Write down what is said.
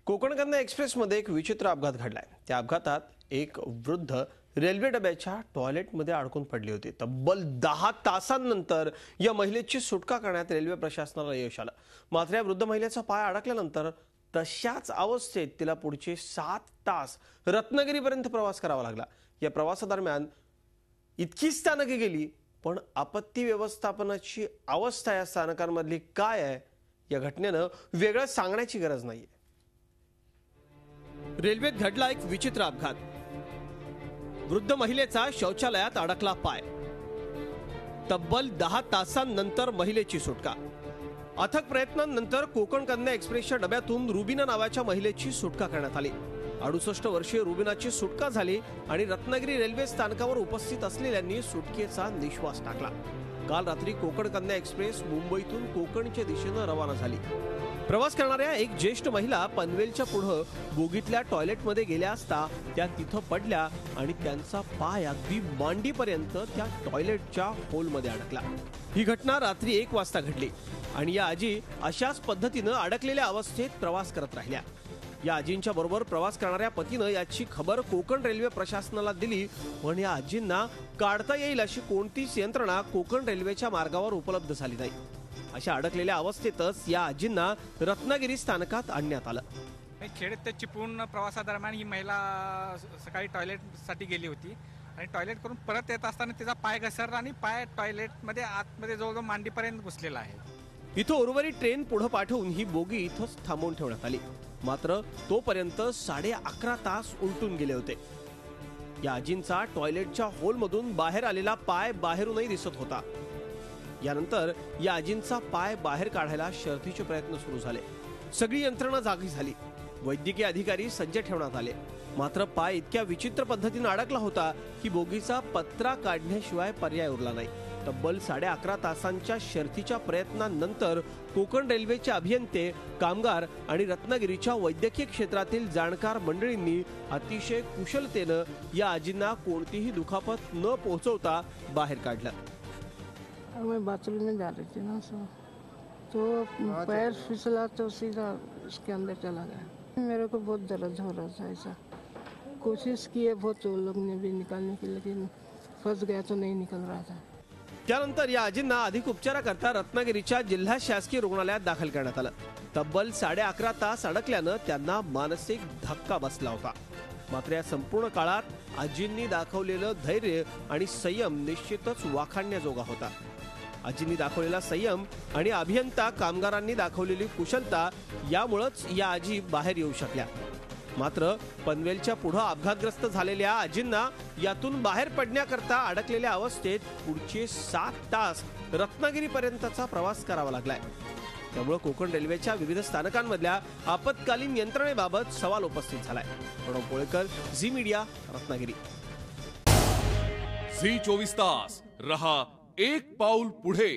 कोकण कन्या एक्सप्रेसमध्ये एक विचित्र अपघात घडलाय। त्या अपघातात एक वृद्ध रेल्वे डब्याच्या टॉयलेटमध्ये अडकून पडली होती। तब्बल 10 तासांनंतर या महिलेची सुटका करण्यात रेल्वे प्रशासनाला यश आलं। मात्र या वृद्ध महिलेचा पाय अडकल्यानंतर तशाच अवस्थेत तिला पुढचे 7 तास रत्नागिरीपर्यंत प्रवास करावा लागला। या प्रवासादरम्यान इतकी स्थानके गेली, पण आपत्ती व्यवस्थापनाची अवस्था या स्थानकांमधली काय आहे या घटनेनं वेगळं सांगण्याची गरज नाहीये। रेल्वेत घडला एक विचित्र अपघात। वृद्ध महिलेचा शौचालयात अडकला पाय। तब्बल 10 तासांनंतर महिलेची सुटका। अथक प्रयत्नांनंतर कोकण कन्या एक्सप्रेसच्या डब्यातून रुबिना नावाच्या महिलेची सुटका करण्यात आली। 68 वर्षीय रुबिनाची सुटका झाली आणि रत्नागिरी रेल्वे स्थानकावर उपस्थित असलेल्यांनी सुटकेचा निश्वास टाकला। काल रात्री कोकण कन्या एक्सप्रेस मुंबईतून कोकणच्या दिशेने रवाना झाली। प्रवास करणाऱ्या एक ज्येष्ठ महिला पनवेलच्या पुढे बोगीतल्या टॉयलेटमध्ये गेल्या असता त्या तिथं पडल्या आणि त्यांचा पाय अगदी मांडीपर्यंत त्या टॉयलेटच्या होलमध्ये अडकला। ही घटना रात्री 1 वाजता घडली आणि या आजी अशाच पद्धतीने अडकलेल्या अवस्थेत प्रवास करत राहिल्या। या आजींच्या बरोबर प्रवास करणाऱ्या पतीनं याची खबर कोकण रेल्वे प्रशासनाला दिली, पण या आजींना काढता येईल अशी कोणतीच यंत्रणा कोकण रेल्वेच्या मार्गावर उपलब्ध झाली नाही। अशा अडकलेल्या अवस्थेतच या आजींना रत्नागिरी स्थानकात आणण्यात आलं। खेड ते चिपळूण प्रवासादरम्यान ही महिला सकाळी टॉयलेटसाठी गेली होती आणि टॉयलेट करून परत येत असताना तिचा पाय घसरला आणि पाय टॉयलेटमध्ये आतमध्ये जवळजवळ मांडीपर्यंत घुसलेला आहे। इथं उर्वरित ट्रेन पुढे पाठवून ही बोगी इथंच थांबवून ठेवण्यात आली। मात्र तोपर्यंत 11.5 तास उलटून गेले होते। या आजींचा टॉयलेटच्या होलमधून बाहेर आलेला पाय बाहेरूनही दिसत होता। यानंतर या आजींचा पाय बाहेर काढायला शर्थीचे प्रयत्न सुरू झाले। सगळी यंत्रणा जागी झाली। वैद्यकीय अधिकारी सज्ज ठेवण्यात आले। मात्र पाय इतक्या विचित्र पद्धतीने अडकला होता की बोगीचा पत्रा काढण्याशिवाय पर्याय उरला नाही। तब्बल 11.5 तासांच्या शर्थीच्या प्रयत्नांनंतर कोकण रेल्वेचे अभियंते, कामगार आणि रत्नागिरीच्या वैद्यकीय क्षेत्रातील जाणकार मंडळींनी अतिशय कुशलतेने या आजींना कोणतीही दुखापत न पोहोचवता बाहेर काढलं। मैं बाथरूम में जा रही थी ना, तो पैर फिसला तो सीधा इसके अंदर चला गया। मेरे को बहुत दर्द हो रहा था। ऐसा कोशिश की है बहुत लोग ने भी निकालने की, लेकिन फंस गया तो नहीं निकल रहा था। त्यानंतर या आजींना अधिक उपचाराकरता रत्नागिरीच्या जिल्हा शासकीय रुग्णालयात दाखल करण्यात आलं। तब्बल 11.5 तास अडकल्यानं त्यांना मानसिक धक्का बसला होता। मात्र या संपूर्ण काळात आजींनी दाखवलेलं धैर्य आणि संयम निश्चितच वाखाणण्याजोगा होता। आजींनी दाखवलेला संयम आणि अभियंता कामगारांनी दाखवलेली कुशलता यामुळेच या आजी बाहेर येऊ शकल्या। मात्र पनवेलच्या पुढे अपघातग्रस्त झालेल्या आजींना यातून बाहेर पडण्याकरता अडकलेल्या अवस्थेत पुढचे 7 तास रत्नागिरीपर्यंतचा प्रवास करावा लागलाय। त्यामुळे कोकण रेल्वेच्या विविध स्थानकांमधल्या आपत्कालीन यंत्रणेबाबत सवाल उपस्थित झालाय। प्रणव पोळेकर, झी मीडिया, रत्नागिरी। झी 24 तास रहा एक पाऊल पुढे।